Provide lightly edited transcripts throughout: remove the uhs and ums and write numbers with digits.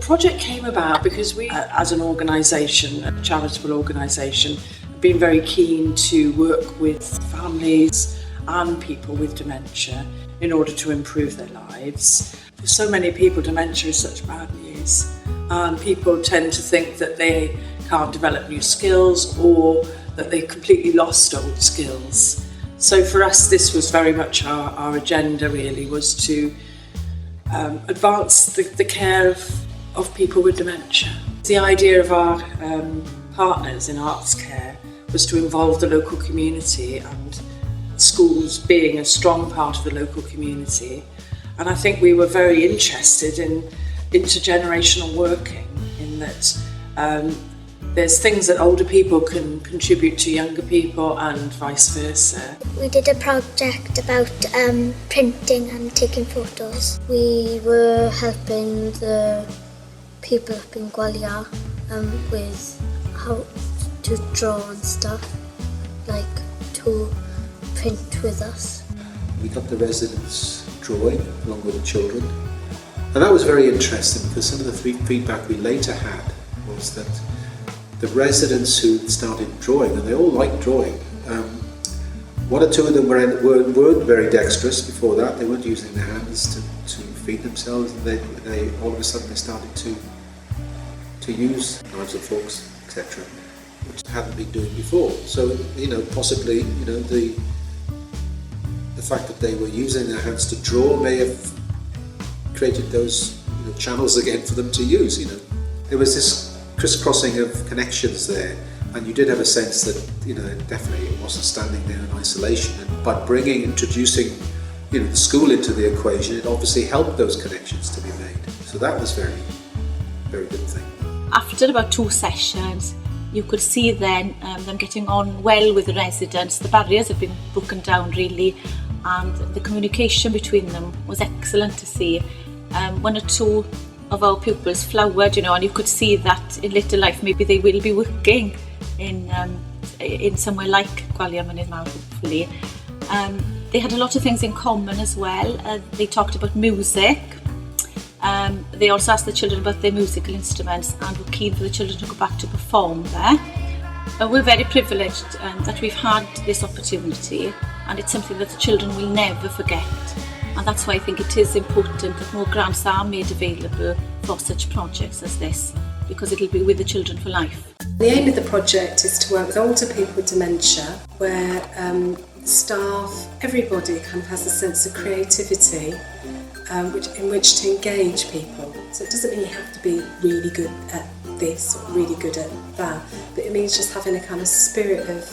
project came about because we, as an organisation, a charitable organisation, have been very keen to work with families and people with dementia in order to improve their lives. For so many people, dementia is such bad news, and people tend to think that they can't develop new skills or that they completely lost old skills. So for us, this was very much our agenda, really, was to advance the care of people with dementia. The idea of our partners in arts care was to involve the local community, and schools being a strong part of the local community. And I think we were very interested in intergenerational working, in that there's things that older people can contribute to younger people and vice versa. We did a project about printing and taking photos. We were helping the people up in Gwalia with how to draw and stuff, like to print with us. We got the residents drawing along with the children, and that was very interesting because some of the feedback we later had was that the residents who started drawing, and they all liked drawing, one or two of them weren't very dexterous before that. They weren't using their hands to feed themselves, and they all of a sudden they started to use knives and forks, etc., which they hadn't been doing before. So possibly the fact that they were using their hands to draw may have created those channels again for them to use. There was this crisscrossing of connections there, and you did have a sense that definitely it wasn't standing there in isolation, and by introducing the school into the equation, it obviously helped those connections to be made. So that was very, very good thing. After about 2 sessions, you could see then them getting on well with the residents. The barriers had been broken down really, and the communication between them was excellent to see. 1 or 2 of our pupils flowered, and you could see that in later life maybe they will be working in somewhere like Gwalia Mynydd Mawr, hopefully. They had a lot of things in common as well. They talked about music. They also asked the children about their musical instruments and were keen for the children to go back to perform there. We're very privileged that we've had this opportunity, and it's something that the children will never forget. And that's why I think it is important that more grants are made available for such projects as this, because it'll be with the children for life. The aim of the project is to work with older people with dementia, where staff, everybody kind of has a sense of creativity in which to engage people. So it doesn't mean you have to be really good at this or really good at that, but it means just having a kind of spirit of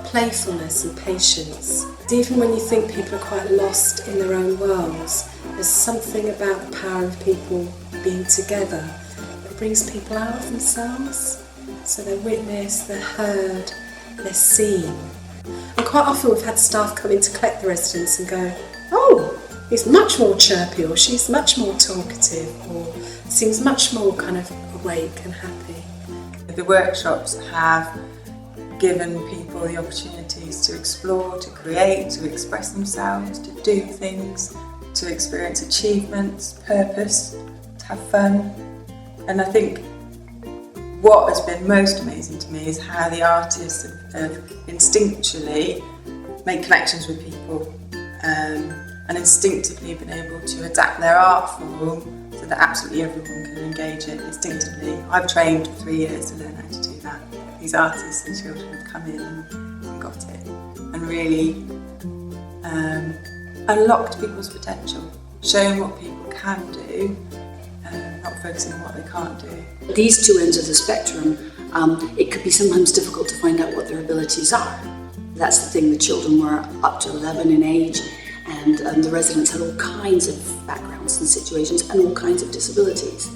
playfulness and patience. Even when you think people are quite lost in their own worlds, there's something about the power of people being together that brings people out of themselves. So they're witnessed, they're heard, they're seen. And quite often we've had staff come in to collect the residents and go, "Oh, he's much more chirpy," or "She's much more talkative," or "Seems much more kind of awake and happy." The workshops have given people the opportunities to explore, to create, to express themselves, to do things, to experience achievements, purpose, to have fun. And I think what has been most amazing to me is how the artists have instinctually made connections with people and instinctively been able to adapt their art form so that absolutely everyone can engage it instinctively. I've trained for 3 years to learn how to do that. These artists and children have come in and got it and really unlocked people's potential, showing what people can do, not focusing on what they can't do. These two ends of the spectrum, it could be sometimes difficult to find out what their abilities are. That's the thing, the children were up to 11 in age, and the residents had all kinds of backgrounds and situations and all kinds of disabilities.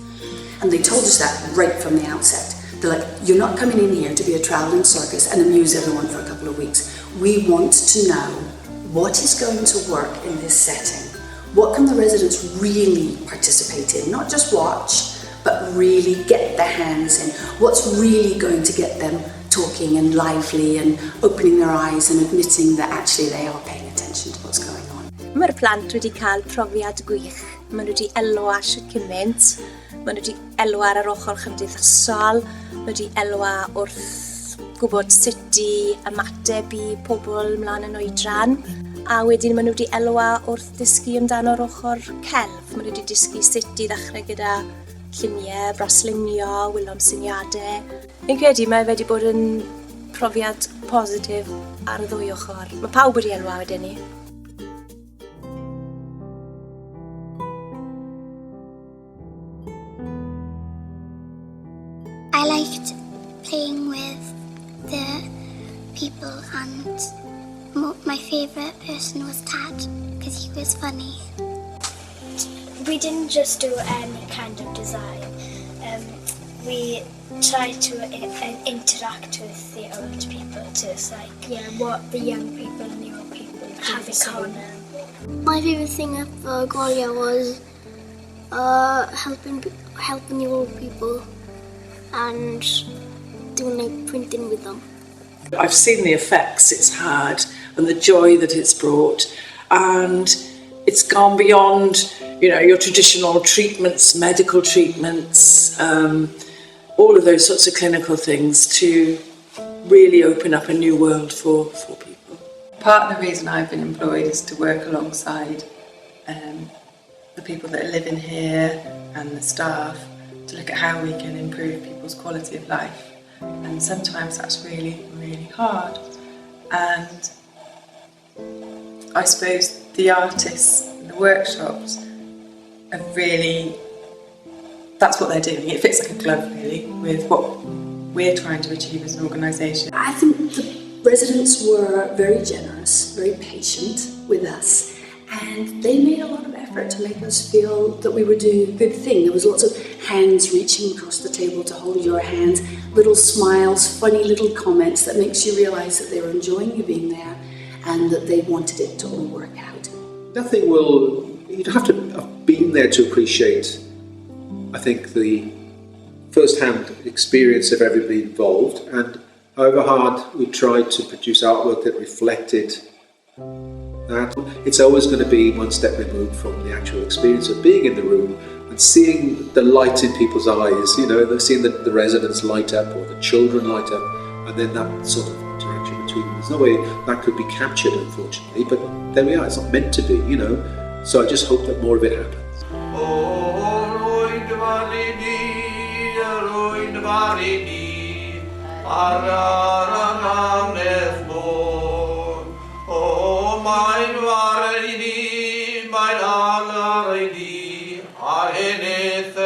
And they told us that right from the outset. They're like, "You're not coming in here to be a travelling circus and amuse everyone for a couple of weeks. We want to know what is going to work in this setting. What can the residents really participate in? Not just watch, but really get their hands in. What's really going to get them talking and lively and opening their eyes and admitting that actually they are paying attention to what's going on." Mae'r plant wedi cael profiad gwych. Maen nhw wedi elo a siwt cymaint. Maen nhw wedi elwa ar yr ochr chymdeithasol, maen nhw wedi elwa wrth gwybod sut i ymateb i pobl mlaen yn oedran, a wedyn maen nhw wedi elwa wrth dysgu amdano'r ochr celf. Maen nhw wedi dysgu sut i ddechrau gyda lluniau, braslunio, wylom syniadau. Fi'n credu mae wedi bod yn profiad positif ar y ddwy ochr. Mae pawb wedi elwa wedyn ni. I liked playing with the people, and my favourite person was Tad because he was funny. We didn't just do any kind of design. We tried to interact with the old people to what the young people and the old people have in common. My favourite thing at Gwalia was helping the old people and doing printing with them. I've seen the effects it's had and the joy that it's brought, and it's gone beyond, your traditional treatments, medical treatments, all of those sorts of clinical things, to really open up a new world for people. Part of the reason I've been employed is to work alongside the people that are living here and the staff, to look at how we can improve people's quality of life. And sometimes that's really, really hard. And I suppose the artists, the workshops, are really, that's what they're doing. It fits like a glove, really, with what we're trying to achieve as an organisation. I think the residents were very generous, very patient with us, and they made a lot of effort to make us feel that we were doing a good thing. There was lots of hands reaching across the table to hold your hands, little smiles, funny little comments that makes you realise that they were enjoying you being there and that they wanted it to all work out. You'd have to have been there to appreciate, I think, the first-hand experience of everybody involved, and however hard we tried to produce artwork that reflected that, it's always going to be one step removed from the actual experience of being in the room and seeing the light in people's eyes, seeing the residents light up or the children light up, and then that sort of interaction between them. There's no way that could be captured, unfortunately, but there we are, it's not meant to be, so I just hope that more of it happens. Mein Alleridi, a Enith